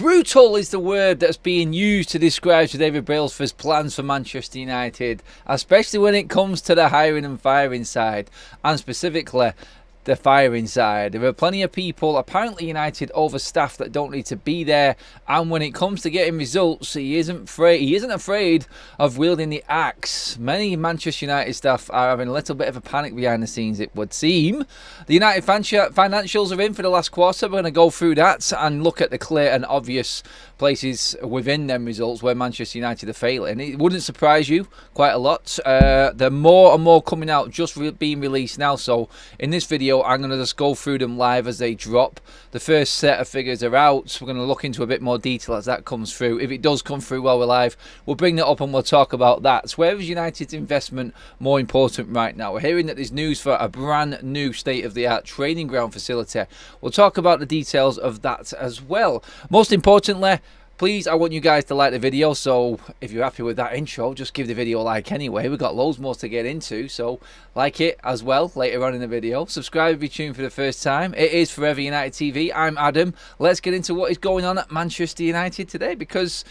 Brutal is the word that's being used to describe Sir David Brailsford's plans for Manchester United, especially when it comes to the hiring and firing side, and specifically the firing side. There are plenty of people, apparently United, overstaffed that don't need to be there, and when it comes to getting results, he isn't afraid of wielding the axe. Many Manchester United staff are having a little bit of a panic behind the scenes, it would seem. The United financials are in for the last quarter. We're going to go through that and look at the clear and obvious places within them results where Manchester United are failing. It wouldn't surprise you quite a lot. There are more and more coming out, just being released now. So in this video, I'm going to just go through them live as they drop. The first set of figures are out. We're going to look into a bit more detail as that comes through. If it does come through while we're live, we'll bring that up and we'll talk about that. So where is United's investment more important right now? We're hearing that there's news for a brand new state-of-the-art training ground facility. We'll talk about the details of that as well. Most importantly, please, I want you guys to like the video, so if you're happy with that intro, just give the video a like anyway. We've got loads more to get into, so like it as well later on in the video. Subscribe if you're tuned for the first time. It is Forever United TV. I'm Adam. Let's get into what is going on at Manchester United today, because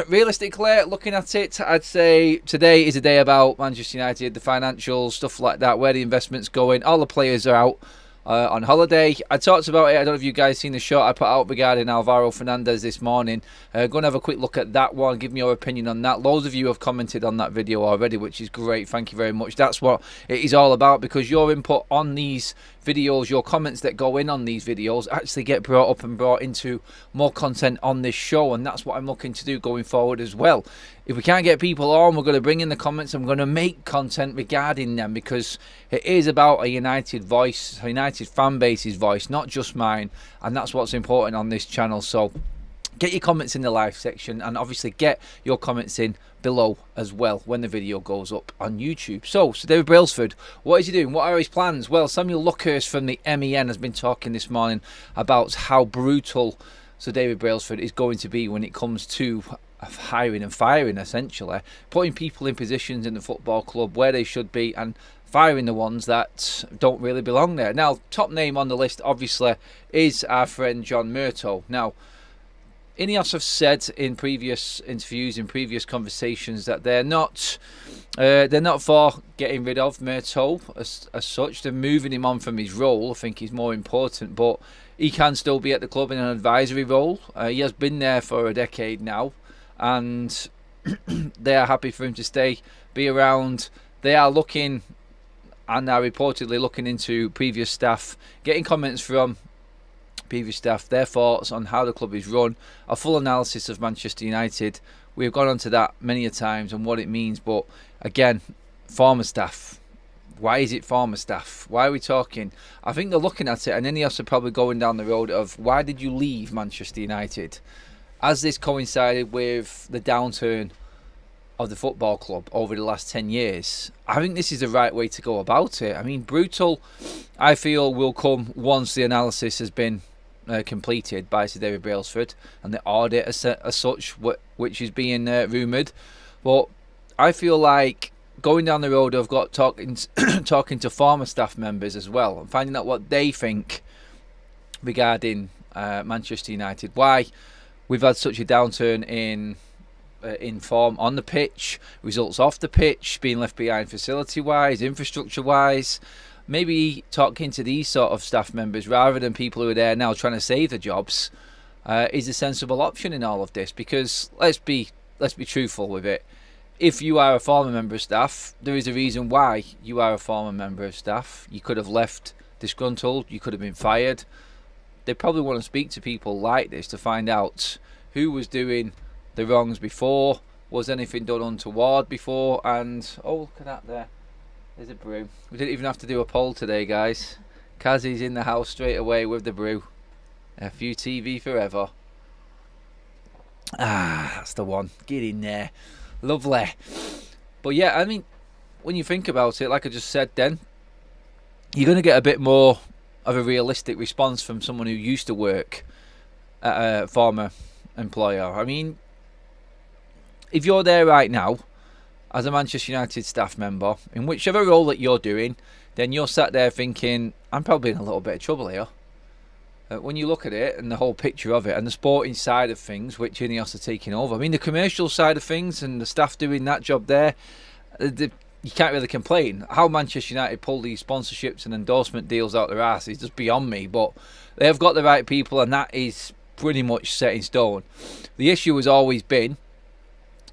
realistically, looking at it, I'd say today is a day about Manchester United, the financials, stuff like that, where the investment's going. All the players are out on holiday. I talked about it. I don't know if you guys seen the shot I put out regarding Alvaro Fernandez this morning. Go and have a quick look at that one. Give me your opinion on that. Loads of you have commented on that video already, which is great. Thank you very much. That's what it is all about, because your input on these videos, your comments that go in on these videos actually get brought up and brought into more content on this show, and that's what I'm looking to do going forward as well. If we can't get people on, we're going to bring in the comments and we're going to make content regarding them, because it is about a United voice, a United fan base's voice, not just mine, and that's what's important on this channel. So get your comments in the live section, and obviously get your comments in below as well when the video goes up on YouTube. So David Brailsford, what is he doing? What are his plans? Well, Samuel Luckhurst from the MEN has been talking this morning about how brutal Sir David Brailsford is going to be when it comes to hiring and firing, essentially putting people in positions in the football club where they should be and firing the ones that don't really belong there. Now, top name on the list obviously is our friend John Murtough. Now, Ineos have said in previous interviews, in previous conversations, that they're not for getting rid of Murtough as such. They're moving him on from his role. I think he's more important, but he can still be at the club in an advisory role. He has been there for a decade now, and they are happy for him to stay, be around. They are looking, and are reportedly looking into previous staff, getting comments from previous staff, their thoughts on how the club is run, a full analysis of Manchester United. We've gone on to that many a times and what it means, but again, former staff. Why is it former staff? Why are we talking? I think they're looking at it, and Ineos are probably going down the road of, why did you leave Manchester United? As this coincided with the downturn of the football club over the last 10 years, I think this is the right way to go about it. I mean, brutal, I feel, will come once the analysis has been completed by Sir David Brailsford and the audit as such, which is being rumoured. But I feel like going down the road of talking to former staff members as well and finding out what they think regarding Manchester United, why we've had such a downturn in form on the pitch, results off the pitch, being left behind facility wise, infrastructure wise. Maybe talking to these sort of staff members rather than people who are there now trying to save the jobs is a sensible option in all of this, because let's be truthful with it. If you are a former member of staff, there is a reason why you are a former member of staff. You could have left disgruntled, you could have been fired. They probably want to speak to people like this to find out who was doing the wrongs before, was anything done untoward before, and oh, look at that there. There's a brew. We didn't even have to do a poll today, guys. Kazzy's in the house straight away with the brew. FUTV forever. Ah, that's the one. Get in there. Lovely. But yeah, I mean, when you think about it, like I just said then, you're going to get a bit more of a realistic response from someone who used to work at a former employer. I mean, if you're there right now as a Manchester United staff member, in whichever role that you're doing, then you're sat there thinking, I'm probably in a little bit of trouble here. when you look at it and the whole picture of it and the sporting side of things, which Ineos are taking over, I mean, the commercial side of things and the staff doing that job there, you can't really complain. How Manchester United pull these sponsorships and endorsement deals out their ass is just beyond me, but they have got the right people, and that is pretty much set in stone. The issue has always been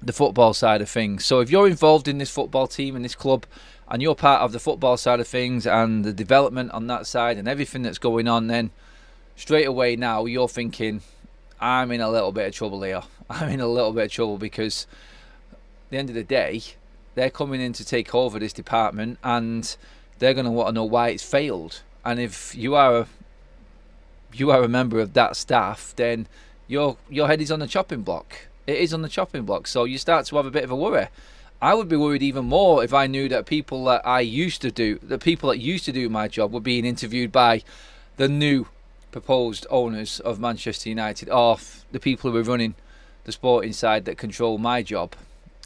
the football side of things. So if you're involved in this football team and this club, and you're part of the football side of things and the development on that side and everything that's going on, then straight away now you're thinking, I'm in a little bit of trouble here. I'm in a little bit of trouble, because at the end of the day, they're coming in to take over this department, and they're going to want to know why it's failed. And if you are a member of that staff, then your head is on the chopping block. It is on the chopping block. So you start to have a bit of a worry. I would be worried even more if I knew that people that used to do my job were being interviewed by the new proposed owners of Manchester United, or the people who are running the sporting side that control my job,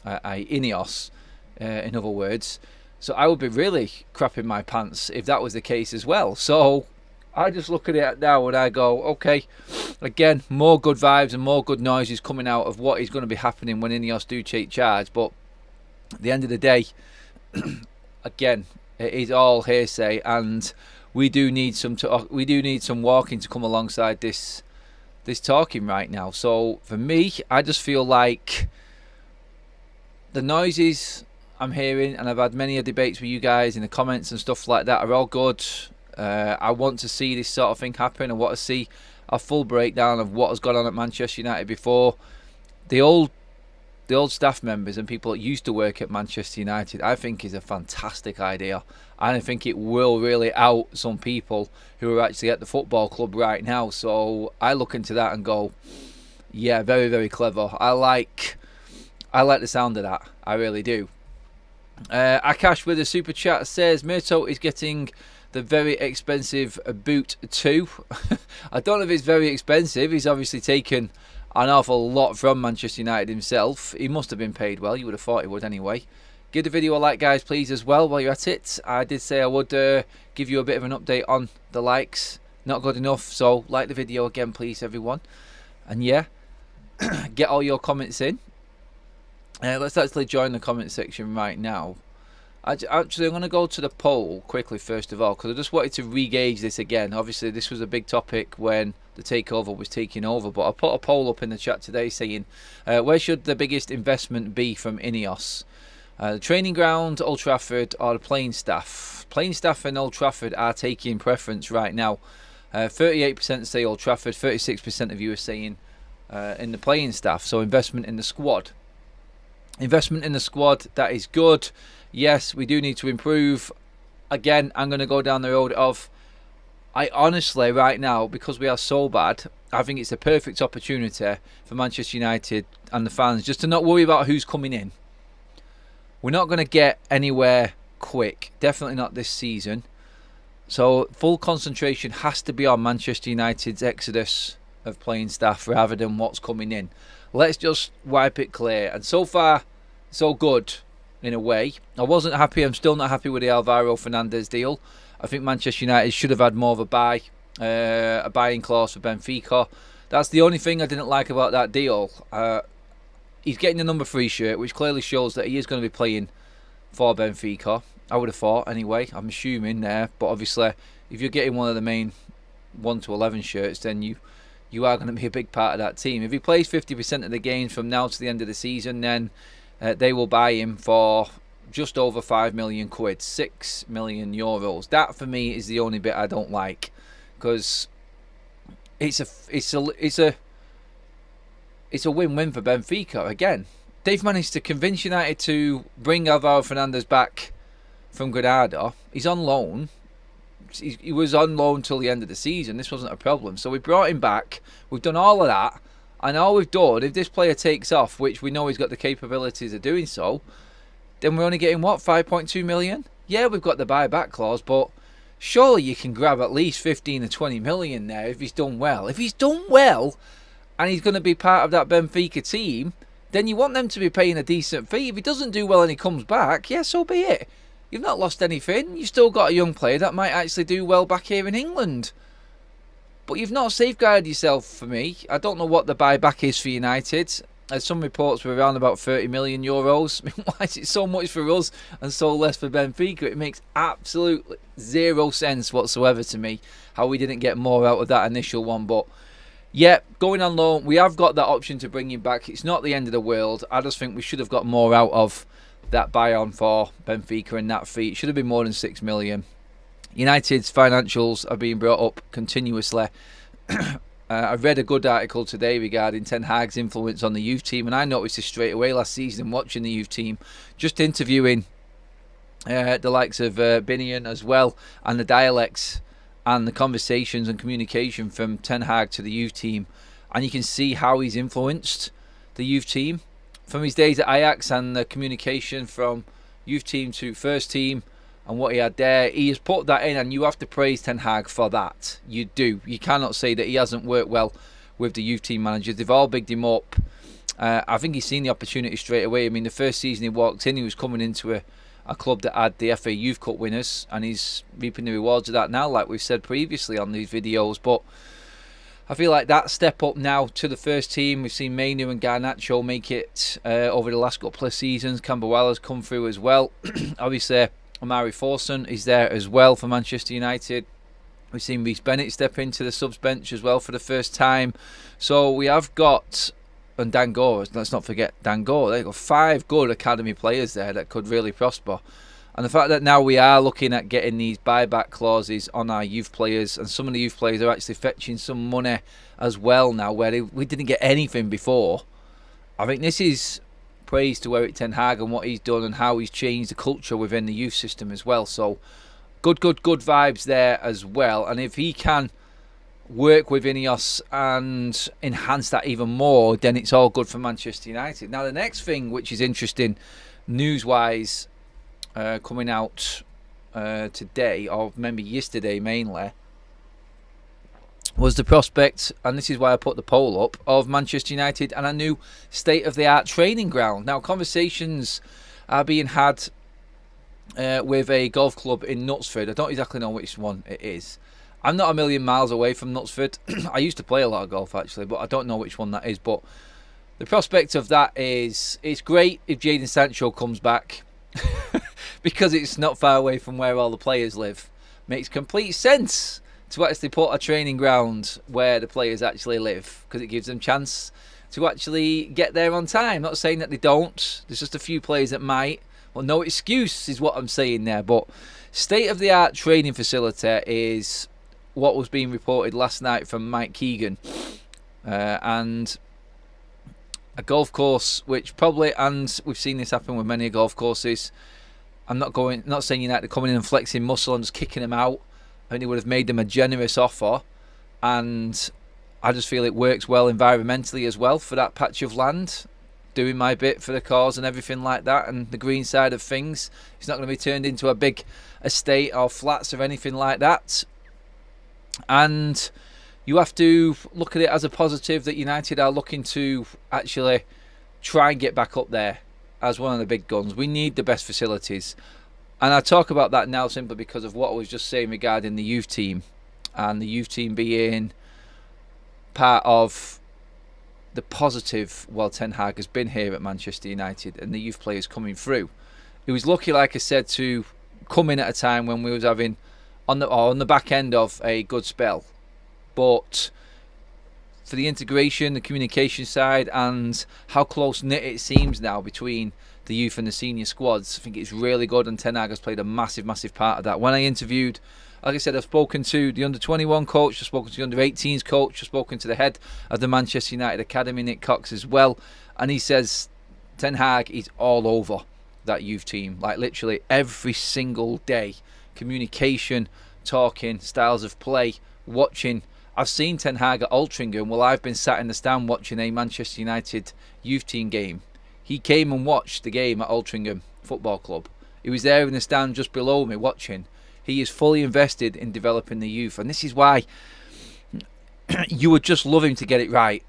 Ineos, in other words. So I would be really crapping my pants if that was the case as well. So I just look at it now and I go, okay, again, more good vibes and more good noises coming out of what is going to be happening when Ineos do take charge. But at the end of the day, again, it is all hearsay, and we do need some walking to come alongside this talking right now. So for me, I just feel like the noises I'm hearing, and I've had many debates with you guys in the comments and stuff like that, are all good. I want to see this sort of thing happen. I want to see a full breakdown of what has gone on at Manchester United before. The old staff members and people that used to work at Manchester United, I think, is a fantastic idea. And I think it will really out some people who are actually at the football club right now. So I look into that and go, yeah, very, very clever. I like the sound of that. I really do. Akash with a super chat says Mirto is getting the very expensive boot too. I don't know if it's very expensive. He's obviously taken an awful lot from Manchester United himself. He must have been paid well. You would have thought he would anyway. Give the video a like, guys, please, as well, while you're at it. I did say I would give you a bit of an update on the likes. Not good enough, so like the video again, please, everyone. And yeah, get all your comments in. Let's actually join the comment section right now. Actually, I'm going to go to the poll quickly first of all, because I just wanted to re-gauge this again. Obviously, this was a big topic when the takeover was taking over, but I put a poll up in the chat today saying, where should the biggest investment be from Ineos? The training ground, Old Trafford, or the playing staff? Playing staff in Old Trafford are taking preference right now. 38% say Old Trafford, 36% of you are saying in the playing staff. So investment in the squad. Investment in the squad, that is good. Yes, we do need to improve. Again, I'm going to go down the road of, I honestly, right now, because we are so bad, I think it's a perfect opportunity for Manchester United and the fans just to not worry about who's coming in. We're not going to get anywhere quick. Definitely not this season. So full concentration has to be on Manchester United's exodus of playing staff rather than what's coming in. Let's just wipe it clear. And so far, so good in a way. I wasn't happy. I'm still not happy with the Alvaro Fernandez deal. I think Manchester United should have had more of a buying clause for Benfica. That's the only thing I didn't like about that deal. He's getting the number 3 shirt, which clearly shows that he is going to be playing for Benfica. I would have thought, anyway. I'm assuming there. But obviously, if you're getting one of the main 1 to 11 shirts, then you are going to be a big part of that team. If he plays 50% of the games from now to the end of the season, then they will buy him for just over 5 million quid, 6 million euros. That for me is the only bit I don't like, because it's a win-win for Benfica. Again, they've managed to convince United to bring Alvaro Fernandez back from Granada. He's on loan. He was on loan till the end of the season. This wasn't a problem. So we brought him back. We've done all of that. And all we've done, if this player takes off, which we know he's got the capabilities of doing so, then we're only getting, what, 5.2 million? Yeah, we've got the buyback clause, but surely you can grab at least 15 or 20 million there if he's done well. If he's done well and he's going to be part of that Benfica team, then you want them to be paying a decent fee. If he doesn't do well and he comes back, yeah, so be it. You've not lost anything. You've still got a young player that might actually do well back here in England. But you've not safeguarded yourself for me. I don't know what the buyback is for United. Some reports were around about €30 million. Why is it so much for us and so less for Benfica? It makes absolutely zero sense whatsoever to me how we didn't get more out of that initial one. But yeah, going on loan, we have got that option to bring him back. It's not the end of the world. I just think we should have got more out of that buy-on for Benfica and that fee. It should have been more than 6 million. United's financials are being brought up continuously. I read a good article today regarding Ten Hag's influence on the youth team, and I noticed this straight away last season watching the youth team, just interviewing the likes of Binion as well, and the dialects and the conversations and communication from Ten Hag to the youth team, and you can see how he's influenced the youth team from his days at Ajax and the communication from youth team to first team and what he had there. He has put that in, and you have to praise Ten Hag for that. You do. You cannot say that he hasn't worked well with the youth team managers. They've all bigged him up. I think he's seen the opportunity straight away. I mean, the first season he walked in, he was coming into a club that had the FA Youth Cup winners, and he's reaping the rewards of that now, like we've said previously on these videos. But I feel like that step up now to the first team. We've seen Mainu and Garnacho make it over the last couple of seasons. Camberwell's come through as well. Obviously, Omari Forson is there as well for Manchester United. We've seen Reece Bennett step into the subs bench as well for the first time. So we have got, and Dangor, let's not forget Dangor. They've got 5 good academy players there that could really prosper. And the fact that now we are looking at getting these buyback clauses on our youth players, and some of the youth players are actually fetching some money as well now, where we didn't get anything before. I think this is praise to Erik Ten Hag and what he's done and how he's changed the culture within the youth system as well. So good vibes there as well. And if he can work with Ineos and enhance that even more, then it's all good for Manchester United. Now the next thing which is interesting news-wise, coming out today, or maybe yesterday mainly, was the prospect, and this is why I put the poll up, of Manchester United and a new state-of-the-art training ground. Now, conversations are being had with a golf club in Knutsford. I don't exactly know which one it is. I'm not a million miles away from Knutsford. I used to play a lot of golf, actually, but I don't know which one that is. But the prospect of that is, it's great if Jadon Sancho comes back because it's not far away from where all the players live. Makes complete sense to actually put a training ground where the players actually live, because it gives them chance to actually get there on time. Not saying that they don't. There's just a few players that might. Well, no excuse is what I'm saying there. But state-of-the-art training facility is what was being reported last night from Mike Keegan. And a golf course which probably, and we've seen this happen with many golf courses, I'm not saying United coming in and flexing muscle and just kicking them out. I think it would have made them a generous offer, and I just feel it works well environmentally as well for that patch of land, doing my bit for the cause and everything like that, and the green side of things. It's not going to be turned into a big estate or flats or anything like that. And you have to look at it as a positive that United are looking to actually try and get back up there as one of the big guns. We need the best facilities. And I talk about that now simply because of what I was just saying regarding the youth team, and the youth team being part of the positive while Ten Hag has been here at Manchester United and the youth players coming through. He was lucky, like I said, to come in at a time when we was having on the back end of a good spell. But for the integration, the communication side, and how close-knit it seems now between the youth and the senior squads, I think it's really good, and Ten Hag has played a massive part of that. When I interviewed, like I said, I've spoken to the under-21 coach, I've spoken to the under-18s coach, I've spoken to the head of the Manchester United Academy, Nick Cox, as well, and he says Ten Hag is all over that youth team, like literally every single day. Communication, talking, styles of play, watching. I've seen Ten Hag at Altrincham. Well, I've been sat in the stand watching a Manchester United youth team game. He came and watched the game at Altrincham Football Club. He was there in the stand just below me watching. He is fully invested in developing the youth, and this is why you would just love him to get it right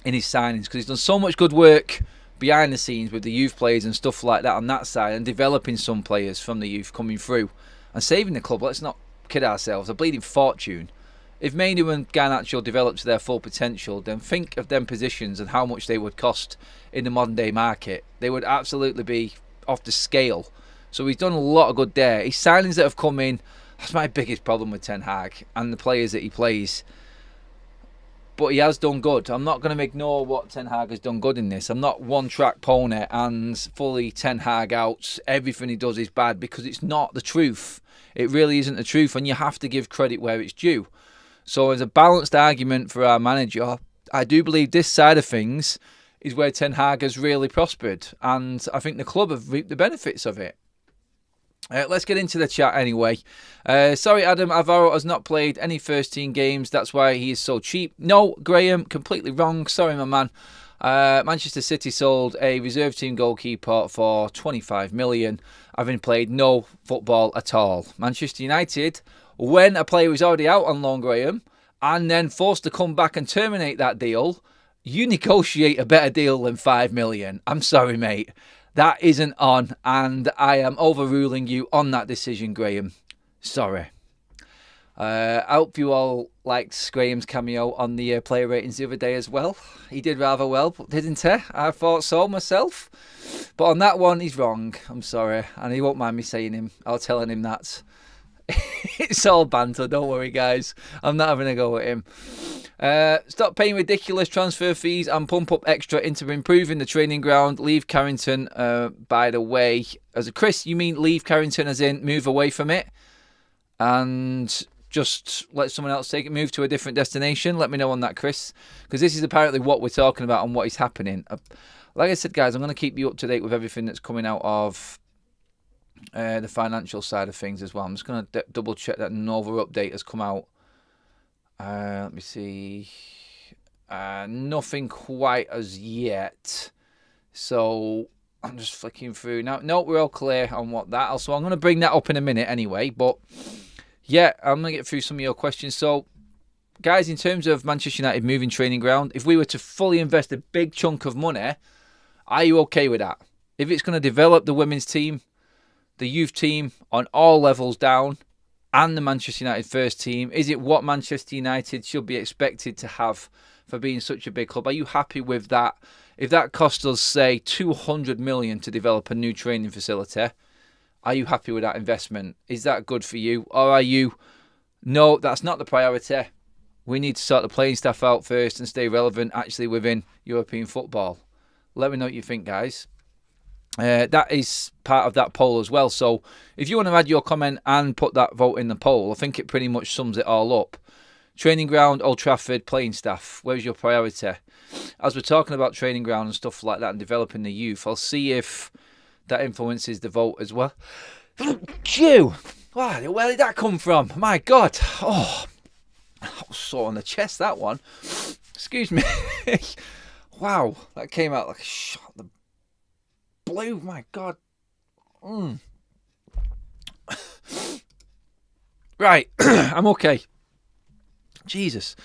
in his signings, because he's done so much good work behind the scenes with the youth players and stuff like that on that side, and developing some players from the youth coming through and saving the club. Let's not kid ourselves. A bleeding fortune If Mainu and Garnacho develop to their full potential, then think of them positions and how much they would cost in the modern day market. They would absolutely be off the scale. So he's done a lot of good there. His signings that have come in, that's my biggest problem with Ten Hag and the players that he plays. But he has done good. I'm not going to ignore what Ten Hag has done good in this. I'm not one-track pony and fully Ten Hag out. Everything he does is bad, because it's not the truth. It really isn't the truth, and you have to give credit where it's due. So as a balanced argument for our manager, I do believe this side of things is where Ten Hag has really prospered, and I think the club have reaped the benefits of it. Let's get into the chat anyway. Sorry, Adam, Alvaro has not played any first-team games. That's why he is so cheap. No, Graham, completely wrong. Sorry, my man. Manchester City sold a reserve team goalkeeper for 25 million, having played no football at all. Manchester United, when a player is already out on loan, Graham, and then forced to come back and terminate that deal, you negotiate a better deal than 5 million. I'm sorry, mate. That isn't on, and I am overruling you on that decision, Graham. Sorry. I hope you all liked Graham's cameo on the player ratings the other day as well. He did rather well, didn't he? I thought so myself. But on that one, he's wrong. I'm sorry. And he won't mind me saying him or telling him that. It's all banter, don't worry, guys. I'm not having a go at him. Stop paying ridiculous transfer fees and pump up extra into improving the training ground. Leave Carrington, by the way. As a Chris, you mean leave Carrington as in move away from it and just let someone else take it, move to a different destination? Let me know on that, Chris, because this is apparently what we're talking about and what is happening. Like I said, guys, I'm going to keep you up to date with everything that's coming out of the financial side of things as well. I'm just going to double check that Nova update has come out. Let me see. Nothing quite as yet. So I'm just flicking through now. No, we're all clear on what that. So I'm going to bring that up in a minute anyway. But yeah, I'm going to get through some of your questions. So, guys, in terms of Manchester United moving training ground, if we were to fully invest a big chunk of money, are you okay with that? If it's going to develop the women's team, the youth team on all levels down, and the Manchester United first team, is it what Manchester United should be expected to have for being such a big club? Are you happy with that? If that cost us, say, 200 million to develop a new training facility, are you happy with that investment? Is that good for you? Or are you, no, that's not the priority. We need to sort the playing staff out first and stay relevant actually within European football. Let me know what you think, guys. That is part of that poll as well. So if you want to add your comment and put that vote in the poll, I think it pretty much sums it all up. Training ground, Old Trafford, playing staff. Where's your priority? As we're talking about training ground and stuff like that and developing the youth, I'll see if that influences the vote as well. Phew! Wow, where did that come from? My God. Oh, I was sore on the chest, that one. Excuse me. Wow, that came out like a shot in the blue. My God. Right, I'm okay. Jesus.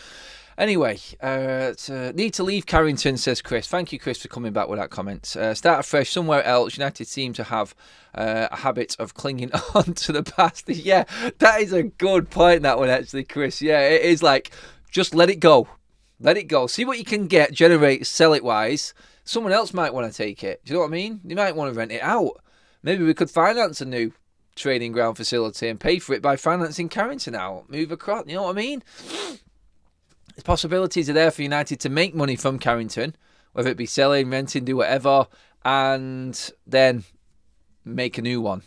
Anyway, need to leave Carrington, says Chris. Thank you, Chris, for coming back with that comment. Start afresh somewhere else. United seem to have a habit of clinging on to the past. Yeah, that is a good point, that one, actually, Chris. Yeah, it is like, just let it go. Let it go. See what you can get, generate, sell it wise. Someone else might want to take it. Do you know what I mean? They might want to rent it out. Maybe we could finance a new training ground facility and pay for it by financing Carrington out. Move across. You know what I mean? The possibilities are there for United to make money from Carrington, whether it be selling, renting, do whatever, and then make a new one.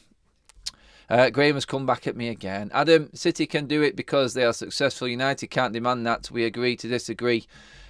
Graham has come back at me again. Adam, City can do it because they are successful. United can't demand that. We agree to disagree.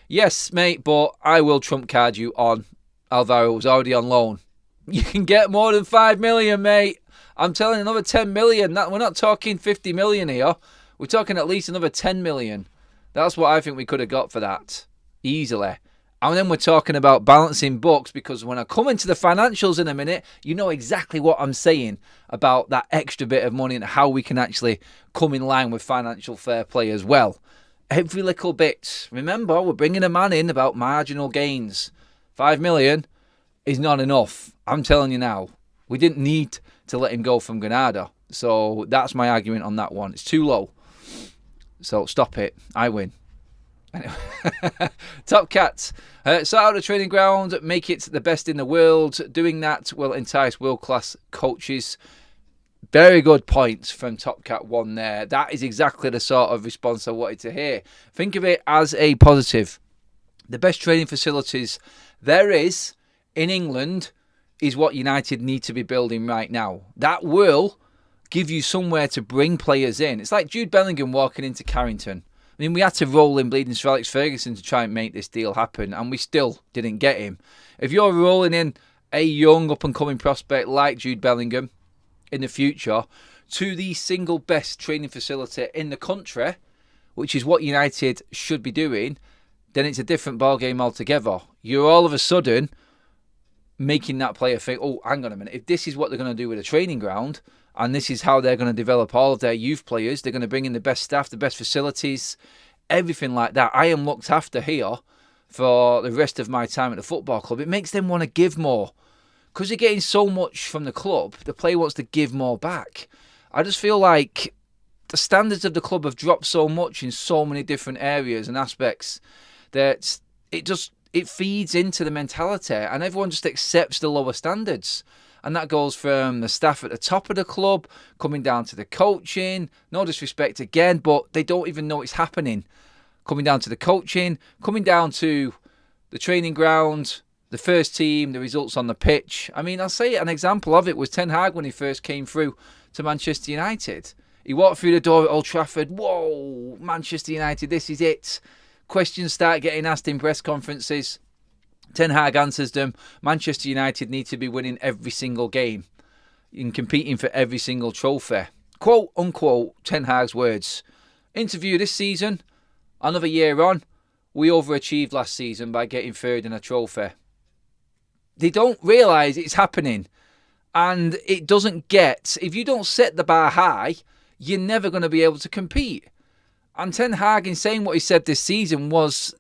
Yes, mate, but I will trump card you on Alvaro, who's already on loan. You can get more than 5 million, mate. I'm telling you, another 10 million. We're not talking 50 million here. We're talking at least another 10 million. That's what I think we could have got for that. Easily. And then we're talking about balancing books, because when I come into the financials in a minute, you know exactly what I'm saying about that extra bit of money and how we can actually come in line with financial fair play as well. Every little bit. Remember, we're bringing a man in about marginal gains. 5 million is not enough. I'm telling you now. We didn't need to let him go from Granada. So that's my argument on that one. It's too low. So stop it. I win. Anyway, Top Cats. Sort out the training ground, make it the best in the world. Doing that will entice world-class coaches. Very good points from Top Cat 1 there. That is exactly the sort of response I wanted to hear. Think of it as a positive. The best training facilities there is in England is what United need to be building right now. That will give you somewhere to bring players in. It's like Jude Bellingham walking into Carrington. I mean, we had to roll in bleeding Sir Alex Ferguson to try and make this deal happen, and we still didn't get him. If you're rolling in a young up-and-coming prospect like Jude Bellingham in the future to the single best training facility in the country, which is what United should be doing, then it's a different ballgame altogether. You're all of a sudden making that player think, oh, hang on a minute, if this is what they're going to do with a training ground, and this is how they're going to develop all of their youth players, they're going to bring in the best staff, the best facilities, everything like that. I am looked after here for the rest of my time at the football club. It makes them want to give more. Because they're getting so much from the club, the player wants to give more back. I just feel like the standards of the club have dropped so much in so many different areas and aspects that it feeds into the mentality, and everyone just accepts the lower standards. And that goes from the staff at the top of the club, coming down to the coaching. No disrespect again, but they don't even know it's happening. Coming down to the coaching, coming down to the training ground, the first team, the results on the pitch. I mean, I'll say an example of it was Ten Hag when he first came through to Manchester United. He walked through the door at Old Trafford. Whoa, Manchester United, this is it. Questions start getting asked in press conferences. Ten Hag answers them. Manchester United need to be winning every single game and competing for every single trophy. Quote, unquote, Ten Hag's words. Interview this season, another year on, we overachieved last season by getting third in a trophy. They don't realise it's happening. And it doesn't get, if you don't set the bar high, you're never going to be able to compete. And Ten Hag, in saying what he said this season, was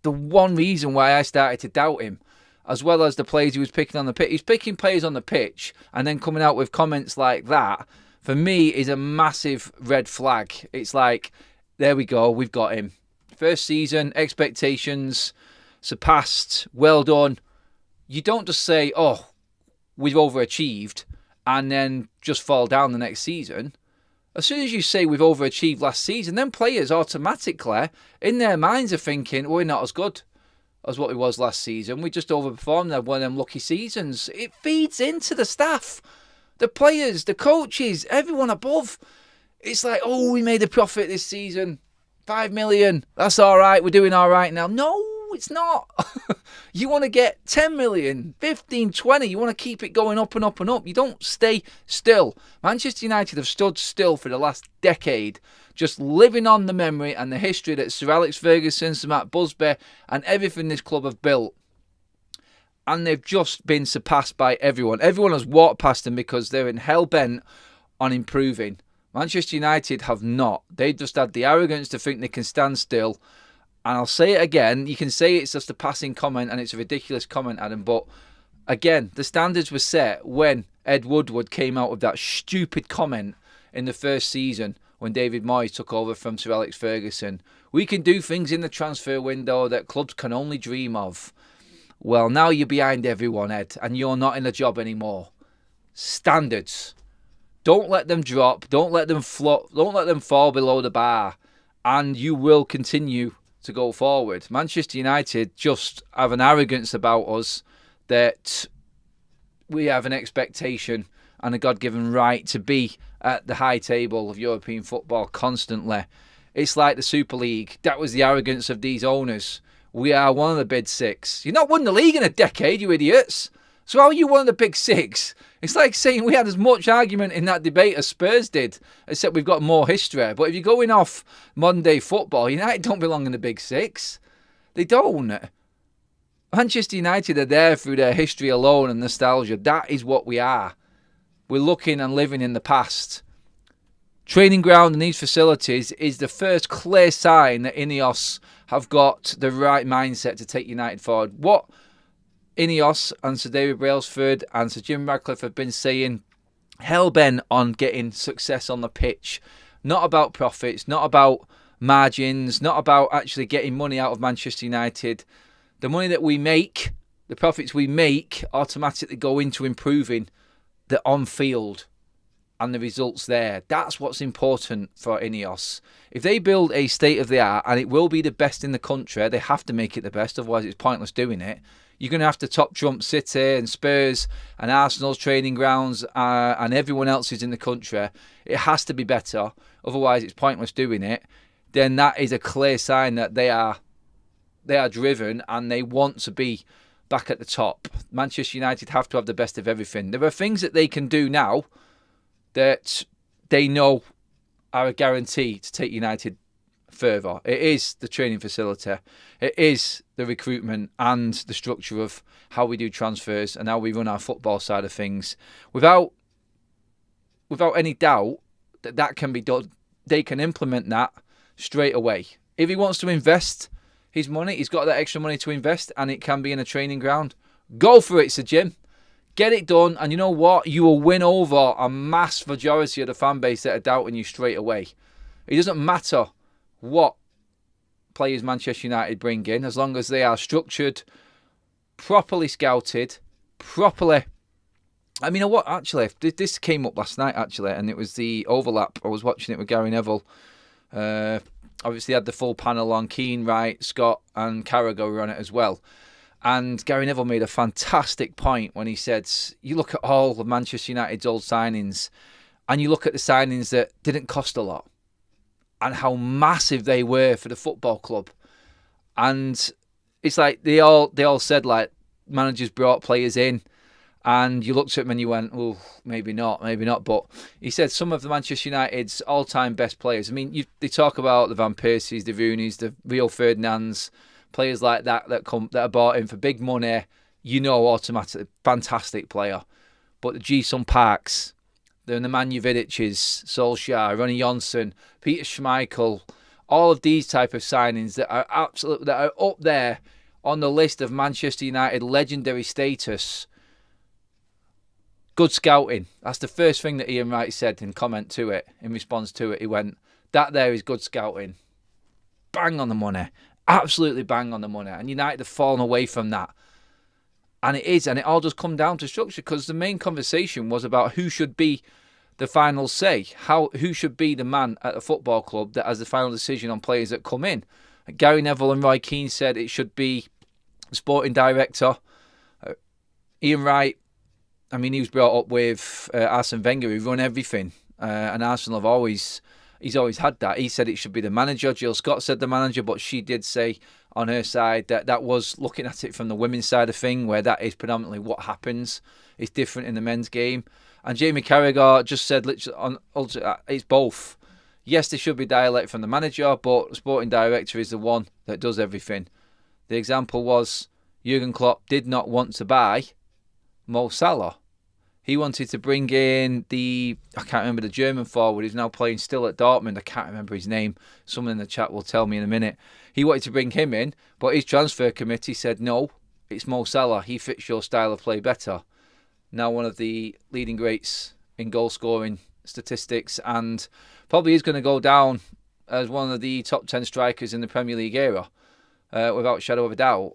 the one reason why I started to doubt him, as well as the players he was picking on the pitch. He's picking players on the pitch and then coming out with comments like that, for me, is a massive red flag. It's like, there we go, we've got him. First season, expectations surpassed, well done. You don't just say, oh, we've overachieved, and then just fall down the next season. As soon as you say we've overachieved last season, then players automatically, in their minds, are thinking, we're not as good as what we was last season. We just overperformed. Had one of them lucky seasons. It feeds into the staff, the players, the coaches, everyone above. It's like, oh, we made a profit this season. 5 million. That's all right. We're doing all right now. No, it's not. You want to get 10 million, 15, 20. You want to keep it going up and up and up. You don't stay still. Manchester United have stood still for the last decade, just living on the memory and the history that Sir Alex Ferguson, Sir Matt Busby, and everything this club have built. And they've just been surpassed by everyone. Everyone has walked past them because they're in hell-bent on improving. Manchester United have not. They've just had the arrogance to think they can stand still. And I'll say it again, you can say it's just a passing comment and it's a ridiculous comment, Adam, but again, the standards were set when Ed Woodward came out with that stupid comment in the first season when David Moyes took over from Sir Alex Ferguson. We can do things in the transfer window that clubs can only dream of. Well, now you're behind everyone, Ed, and you're not in the job anymore. Standards. Don't let them drop. Don't let them don't let them fall below the bar. And you will continue to go forward. Manchester United just have an arrogance about us that we have an expectation and a God-given right to be at the high table of European football constantly. It's like the Super League. That was the arrogance of these owners. We are one of the big six. You've not won the league in a decade, you idiots. So how are you one of the big six? It's like saying we had as much argument in that debate as Spurs did, except we've got more history. But if you're going off Monday football, United don't belong in the big six. They don't. Manchester United are there through their history alone and nostalgia. That is what we are. We're looking and living in the past. Training ground and these facilities is the first clear sign that Ineos have got the right mindset to take United forward. What Ineos and Sir David Brailsford and Sir Jim Radcliffe have been saying, hell-bent on getting success on the pitch, Not about profits, not about margins, not about actually getting money out of Manchester United. The money that we make, the profits we make, automatically go into improving the on-field and the results there. That's what's important for Ineos. If they build a state-of-the-art, and it will be the best in the country, they have to make it the best, otherwise it's pointless doing it. You're going to have to top trump City and Spurs and Arsenal's training grounds and everyone else's in the country. It has to be better, otherwise it's pointless doing it. Then that is a clear sign that they are driven and they want to be back at the top. Manchester United have to have the best of everything. There are things that they can do now that they know are a guarantee to take United further. It is the training facility. It is the recruitment and the structure of how we do transfers and how we run our football side of things. Without any doubt that can be done. They can implement that straight away. If he wants to invest his money, he's got that extra money to invest, and it can be in a training ground. Go for it, Sir Jim. Get it done, and you know what? You will win over a mass majority of the fan base that are doubting you straight away. It doesn't matter what players Manchester United bring in, as long as they are structured, properly scouted, properly... I mean, what? Actually, this came up last night, actually, and it was the overlap. I was watching it with Gary Neville. Obviously, had the full panel on. Keane, Wright, Scott, and Carragher were on it as well. And Gary Neville made a fantastic point when he said, you look at all of Manchester United's old signings, and you look at the signings that didn't cost a lot, and how massive they were for the football club. And it's like they all said, like, managers brought players in, and you looked at them and you went, oh, maybe not. But he said some of the Manchester United's all-time best players. I mean, they talk about the Van Persies, the Rooneys, the Rio Ferdinands, players like that are bought in for big money. You know, automatically, fantastic player. But the Ji-Sung Parks, the Nemanja Vidić's, Solskjaer, Ronnie Johnson, Peter Schmeichel, all of these type of signings that are up there on the list of Manchester United legendary status. Good scouting. That's the first thing that Ian Wright said in comment to it, in response to it. He went, that there is good scouting. Bang on the money. Absolutely bang on the money. And United have fallen away from that. And it is. And it all does come down to structure, because the main conversation was about who should be the final say. Who should be the man at a football club that has the final decision on players that come in. Gary Neville and Roy Keane said it should be the sporting director. Ian Wright, I mean, he was brought up with Arsene Wenger, who run everything. And Arsenal he's always had that. He said it should be the manager. Jill Scott said the manager, but she did say on her side that was looking at it from the women's side of thing, where that is predominantly what happens. It's different in the men's game. And Jamie Carragher just said, literally, it's both. Yes, there should be dialect from the manager, but the sporting director is the one that does everything. The example was Jurgen Klopp did not want to buy Mo Salah. He wanted to bring in I can't remember the German forward, who's now playing still at Dortmund. I can't remember his name. Someone in the chat will tell me in a minute. He wanted to bring him in, but his transfer committee said, no, it's Mo Salah. He fits your style of play better. Now one of the leading greats in goal scoring statistics, and probably is going to go down as one of the top 10 strikers in the Premier League era, without a shadow of a doubt.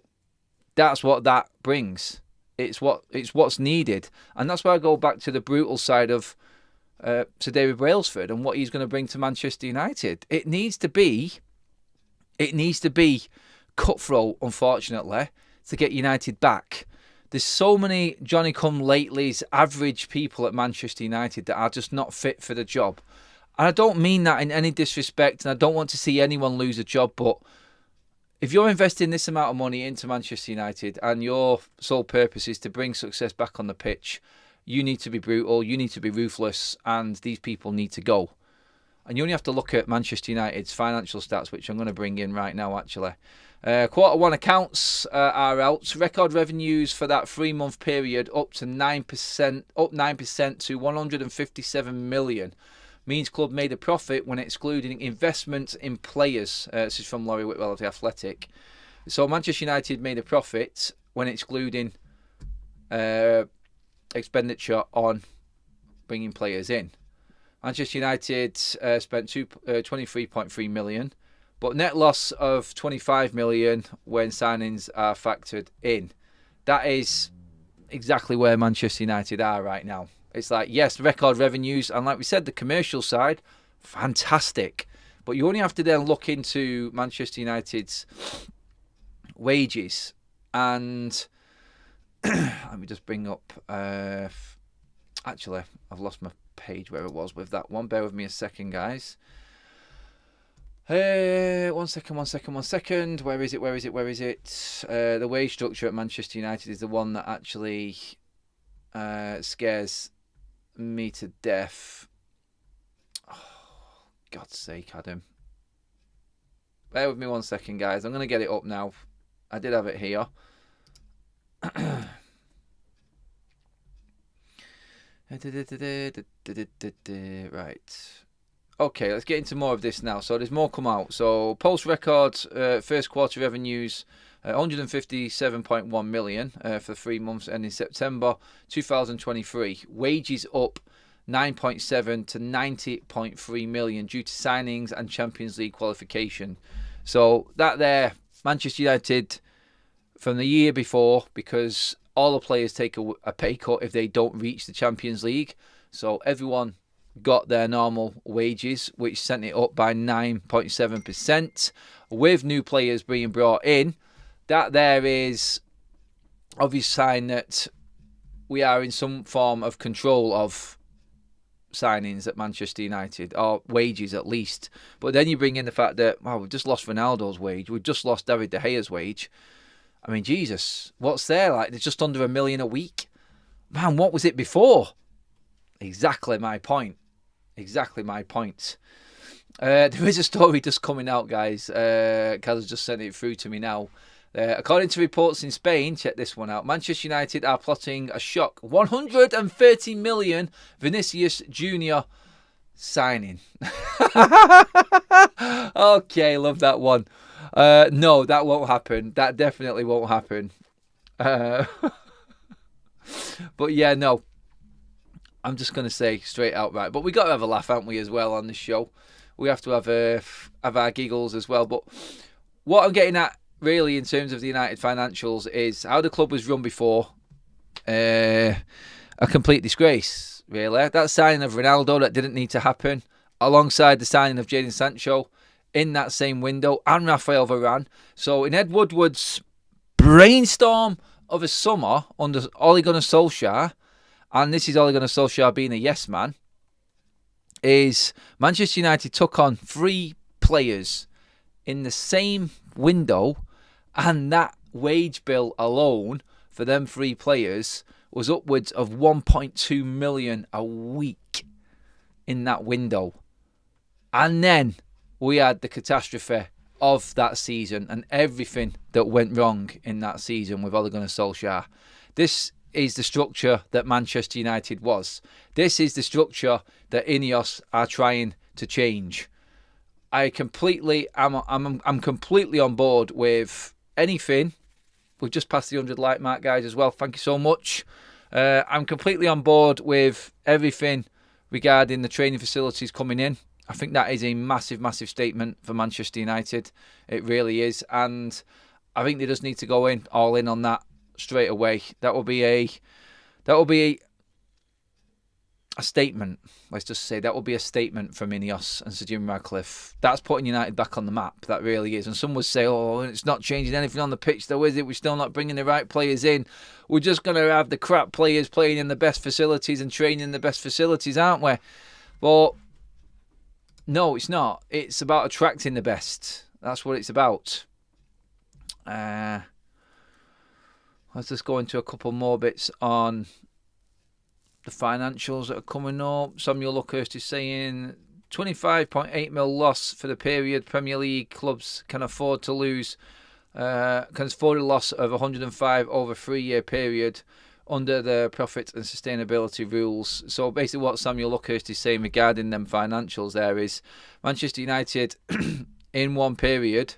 That's what that brings. It's what's needed, and that's why I go back to the brutal side of Sir David Brailsford and what he's going to bring to Manchester United. It needs to be cutthroat, unfortunately, to get United back. There's so many Johnny-come-latelys, average people at Manchester United that are just not fit for the job, and I don't mean that in any disrespect, and I don't want to see anyone lose a job, but if you're investing this amount of money into Manchester United and your sole purpose is to bring success back on the pitch, you need to be brutal, you need to be ruthless, and these people need to go. And you only have to look at Manchester United's financial stats, which I'm going to bring in right now, actually. Quarter one accounts are out. Record revenues for that 3-month period up 9% to 157 million. Means club made a profit when excluding investment in players. This is from Laurie Whitwell of The Athletic. So Manchester United made a profit when excluding expenditure on bringing players in. Manchester United spent 23.3 million, but net loss of 25 million when signings are factored in. That is exactly where Manchester United are right now. It's like, yes, record revenues, and like we said, the commercial side, fantastic. But you only have to then look into Manchester United's wages. And let me just bring up... actually, I've lost my page where it was with that one. Bear with me a second, guys. One second. Where is it? The wage structure at Manchester United is the one that actually scares me to death. Oh, God's sake, Adam. Bear with me 1 second, guys. I'm going to get it up now. I did have it here. Right. Okay, let's get into more of this now. So there's more come out. So post-record first quarter revenues, 157.1 million for 3 months ending September 2023. Wages up 9.7 to 90.3 million due to signings and Champions League qualification. So that there, Manchester United from the year before, because all the players take a pay cut if they don't reach the Champions League. So everyone got their normal wages, which sent it up by 9.7%. With new players being brought in, that there is obvious sign that we are in some form of control of signings at Manchester United, or wages at least. But then you bring in the fact that, wow, we've just lost Ronaldo's wage, we've just lost David De Gea's wage. I mean, Jesus, what's there? Like, it's just under $1 million a week. Man, what was it before? Exactly my point. There is a story just coming out, guys. Kaz just sent it through to me now. According to reports in Spain, check this one out. Manchester United are plotting a shock 130 million Vinicius Junior signing. Okay, love that one. No, that won't happen. That definitely won't happen. But yeah, no. I'm just going to say straight outright. But we got to have a laugh, haven't we, as well on this show? We have to have our giggles as well. But what I'm getting at, really, in terms of the United financials, is how the club was run before. A complete disgrace, really. That signing of Ronaldo that didn't need to happen, alongside the signing of Jadon Sancho in that same window, and Rafael Varane. So in Ed Woodward's brainstorm of a summer under Ole Gunnar Solskjaer, and this is Ole Gunnar Solskjaer being a yes man, is Manchester United took on 3 players in the same window, and that wage bill alone for them 3 players was upwards of 1.2 million a week in that window. And then we had the catastrophe of that season and everything that went wrong in that season with Ole Gunnar Solskjaer. This is the structure that Manchester United was. This is the structure that Ineos are trying to change. I'm completely on board with anything. We've just passed the 100 like mark, guys, as well. Thank you so much. I'm completely on board with everything regarding the training facilities coming in. I think that is a massive, massive statement for Manchester United. It really is. And I think they just need to go all in on that straight away. That will be a statement. Let's just say that will be a statement from Ineos and Sir Jim Radcliffe. That's putting United back on the map. That really is. And some would say, oh, it's not changing anything on the pitch, though, is it? We're still not bringing the right players in. We're just going to have the crap players playing in the best facilities and training in the best facilities, aren't we? But no, it's not. It's about attracting the best. That's what it's about. Let's just go into a couple more bits on the financials that are coming up. Samuel Luckhurst is saying 25.8 mil loss for the period. Premier League clubs can afford to lose. Can afford a loss of 105 over a 3-year period under the profit and sustainability rules. So basically what Samuel Luckhurst is saying regarding them financials there is Manchester United in one period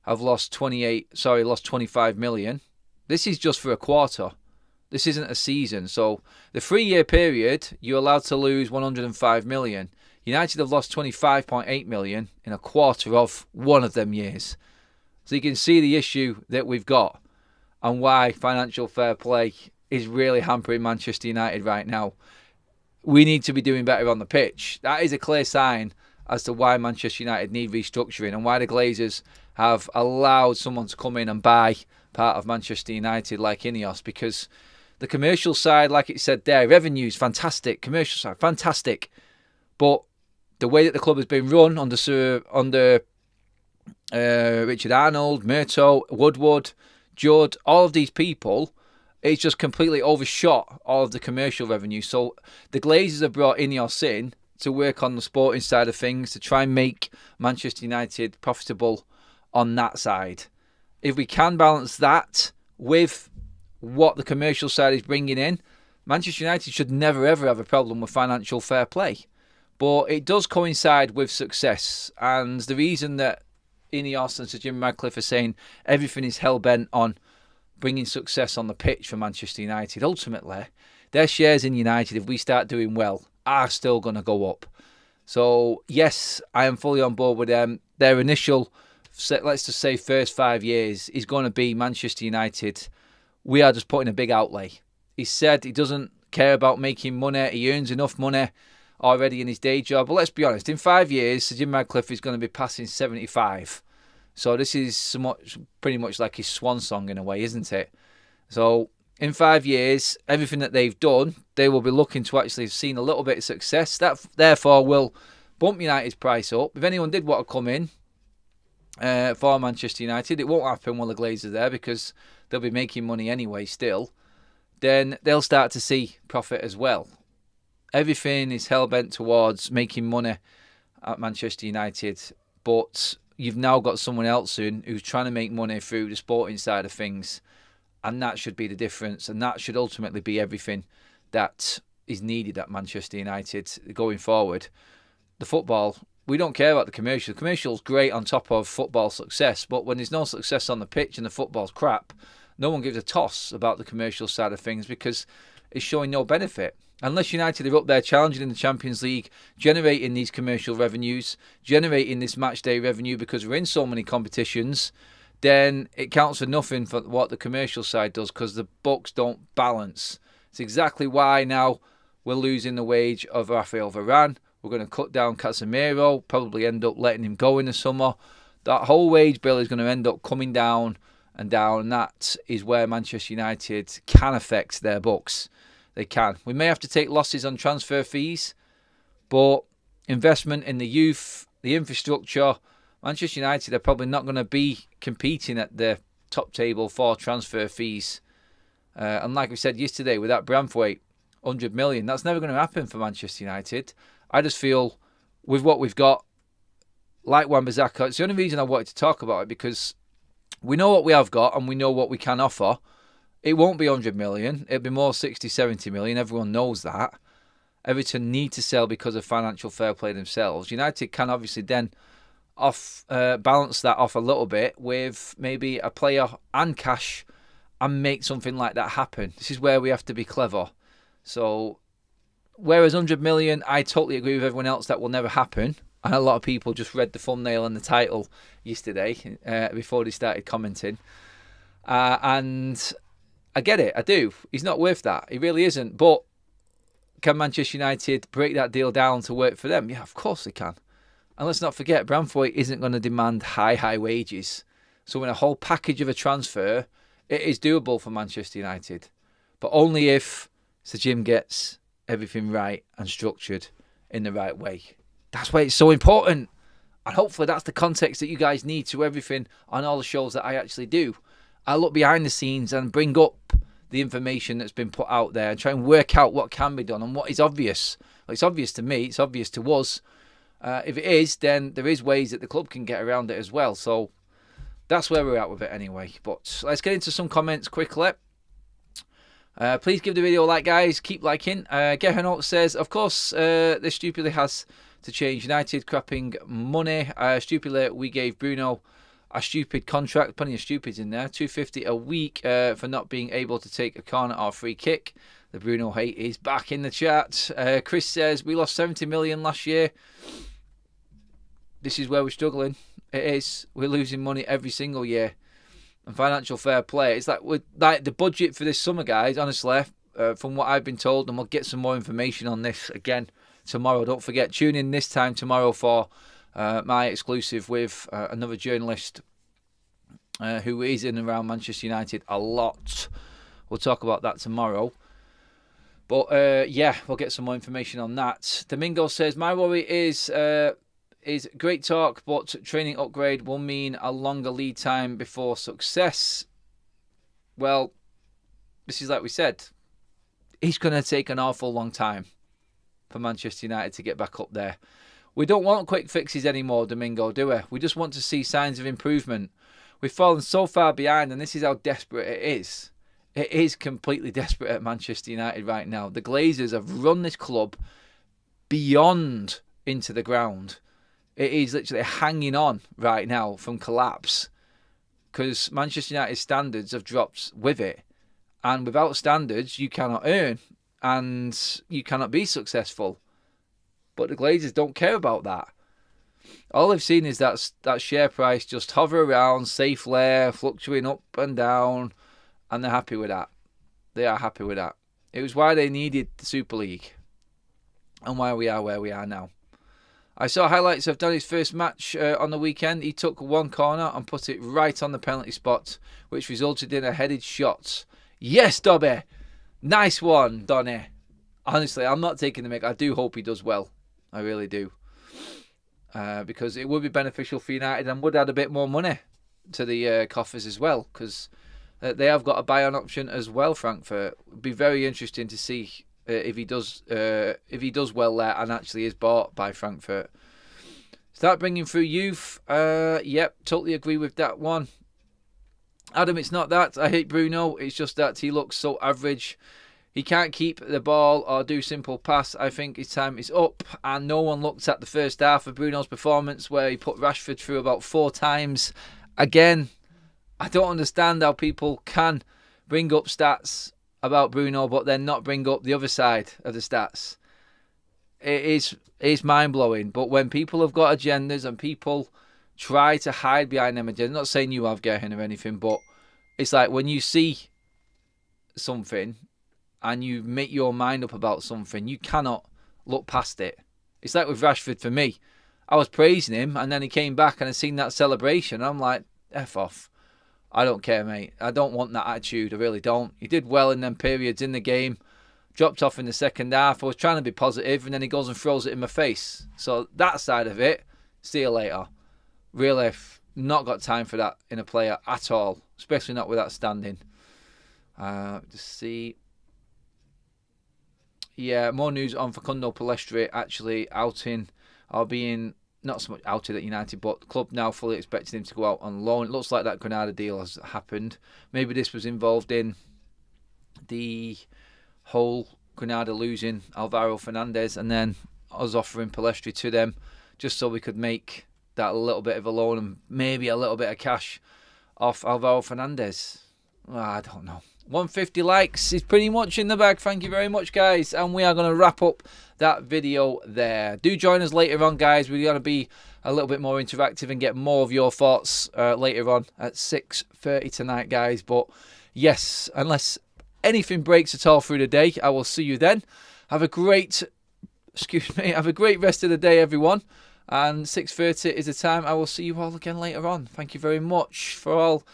have lost 25 million. This is just for a quarter. This isn't a season. So the 3-year period, you're allowed to lose 105 million. United have lost 25.8 million in a quarter of one of them years. So you can see the issue that we've got and why financial fair play is really hampering Manchester United right now. We need to be doing better on the pitch. That is a clear sign as to why Manchester United need restructuring and why the Glazers have allowed someone to come in and buy part of Manchester United like Ineos, because the commercial side, like it said there, revenue's fantastic, commercial side, fantastic. But the way that the club has been run under Richard Arnold, Murto, Woodward, Judd, all of these people, it's just completely overshot all of the commercial revenue. So the Glazers have brought Ineos in to work on the sporting side of things, to try and make Manchester United profitable on that side. If we can balance that with what the commercial side is bringing in, Manchester United should never ever have a problem with financial fair play. But it does coincide with success. And the reason that Ineos and Sir Jim Radcliffe are saying everything is hell-bent on bringing success on the pitch for Manchester United, ultimately, their shares in United, if we start doing well, are still going to go up. So, yes, I am fully on board with them. Their initial, let's just say, first 5 years is going to be Manchester United. We are just putting a big outlay. He said he doesn't care about making money. He earns enough money already in his day job. But let's be honest, in 5 years, Sir Jim Radcliffe is going to be passing 75. So this is pretty much like his swan song in a way, isn't it? So in 5 years, everything that they've done, they will be looking to actually have seen a little bit of success. That therefore will bump United's price up. If anyone did want to come in for Manchester United, it won't happen while the Glazers are there, because they'll be making money anyway still. Then they'll start to see profit as well. Everything is hell-bent towards making money at Manchester United, but you've now got someone else in who's trying to make money through the sporting side of things, and that should be the difference, and that should ultimately be everything that is needed at Manchester United going forward. The football, we don't care about the commercial. The commercial's great on top of football success, but when there's no success on the pitch and the football's crap, no one gives a toss about the commercial side of things, because it's showing no benefit. Unless United are up there challenging in the Champions League, generating these commercial revenues, generating this match day revenue because we're in so many competitions, then it counts for nothing for what the commercial side does, because the books don't balance. It's exactly why now we're losing the wage of Rafael Varane. We're going to cut down Casemiro, probably end up letting him go in the summer. That whole wage bill is going to end up coming down and down, and that is where Manchester United can affect their books. They can. We may have to take losses on transfer fees, but investment in the youth, the infrastructure, Manchester United are probably not going to be competing at the top table for transfer fees. And like we said yesterday with that Branthwaite, 100 million, that's never going to happen for Manchester United. I just feel with what we've got, like Wan-Bissaka, it's the only reason I wanted to talk about it, because we know what we have got and we know what we can offer. It won't be 100 million. It'll be more 60, 70 million. Everyone knows that. Everton need to sell because of financial fair play themselves. United can obviously then balance that off a little bit with maybe a player and cash and make something like that happen. This is where we have to be clever. So, whereas 100 million, I totally agree with everyone else, that will never happen. And a lot of people just read the thumbnail and the title yesterday before they started commenting. And I get it, I do. He's not worth that. He really isn't. But can Manchester United break that deal down to work for them? Yeah, of course they can. And let's not forget, Branthwaite isn't going to demand high wages. So in a whole package of a transfer, it is doable for Manchester United. But only if Sir Jim gets everything right and structured in the right way. That's why it's so important. And hopefully that's the context that you guys need to everything on all the shows that I actually do. I look behind the scenes and bring up the information that's been put out there and try and work out what can be done and what is obvious. Well, it's obvious to me, it's obvious to us. If it is, then there is ways that the club can get around it as well. So that's where we're at with it anyway. But let's get into some comments quickly. Please give the video a like, guys. Keep liking. Gehenot says, of course, this stupidly has to change. United crapping money. Stupidly, we gave Bruno a stupid contract, plenty of stupids in there. $250 a week for not being able to take a corner or free kick. The Bruno hate is back in the chat. Chris says, we lost 70 million last year. This is where we're struggling. It is. We're losing money every single year. And financial fair play, it's like the budget for this summer, guys, honestly, from what I've been told, and we'll get some more information on this again tomorrow. Don't forget, tune in this time tomorrow for my exclusive with another journalist who is in and around Manchester United a lot. We'll talk about that tomorrow. But yeah, we'll get some more information on that. Domingo says, my worry is great talk, but training upgrade will mean a longer lead time before success. Well, this is like we said. It's going to take an awful long time for Manchester United to get back up there. We don't want quick fixes anymore, Domingo, do we? We just want to see signs of improvement. We've fallen so far behind, and this is how desperate it is. It is completely desperate at Manchester United right now. The Glazers have run this club beyond into the ground. It is literally hanging on right now from collapse because Manchester United's standards have dropped with it. And without standards, you cannot earn and you cannot be successful. But the Glazers don't care about that. All they've seen is that share price just hover around, safely, fluctuating up and down, and they're happy with that. They are happy with that. It was why they needed the Super League and why we are where we are now. I saw highlights of Danny's first match on the weekend. He took one corner and put it right on the penalty spot, which resulted in a headed shot. Yes, Dobby! Nice one, Donny. Honestly, I'm not taking the mick. I do hope he does well. I really do. Because it would be beneficial for United and would add a bit more money to the coffers as well. Because they have got a buy-on option as well, Frankfurt. It'd be very interesting to see if he does well there and actually is bought by Frankfurt. Start bringing through youth. Yep, totally agree with that one. Adam, it's not that. I hate Bruno. It's just that he looks so average. He can't keep the ball or do simple pass. I think his time is up. And no one looked at the first half of Bruno's performance where he put Rashford through about 4 times. Again, I don't understand how people can bring up stats about Bruno but then not bring up the other side of the stats. It's mind-blowing. But when people have got agendas and people try to hide behind them agendas, I'm not saying you have, Gerhin, or anything, but it's like when you see something and you make your mind up about something, you cannot look past it. It's like with Rashford for me. I was praising him and then he came back and I seen that celebration. I'm like, F off. I don't care, mate. I don't want that attitude. I really don't. He did well in them periods in the game. Dropped off in the second half. I was trying to be positive and then he goes and throws it in my face. So that side of it, see you later. Really not got time for that in a player at all. Especially not with that standing. Just see. Yeah, more news on Facundo Pellistri actually outing or being not so much outed at United, but the club now fully expecting him to go out on loan. It looks like that Granada deal has happened. Maybe this was involved in the whole Granada losing Alvaro Fernandez and then us offering Pellistri to them just so we could make that a little bit of a loan and maybe a little bit of cash off Alvaro Fernandez. I don't know. 150 likes is pretty much in the bag. Thank you very much, guys. And we are going to wrap up that video there. Do join us later on, guys. We're going to be a little bit more interactive and get more of your thoughts later on at 6:30 tonight, guys. But yes, unless anything breaks at all through the day, I will see you then. Have a great, have a great rest of the day, everyone. And 6:30 is the time. I will see you all again later on. Thank you very much for all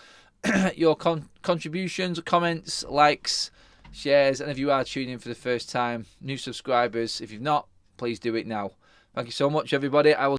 your contributions, comments, likes, shares, and if you are tuning in for the first time, new subscribers, if you've not, please do it now. Thank you so much, everybody. I will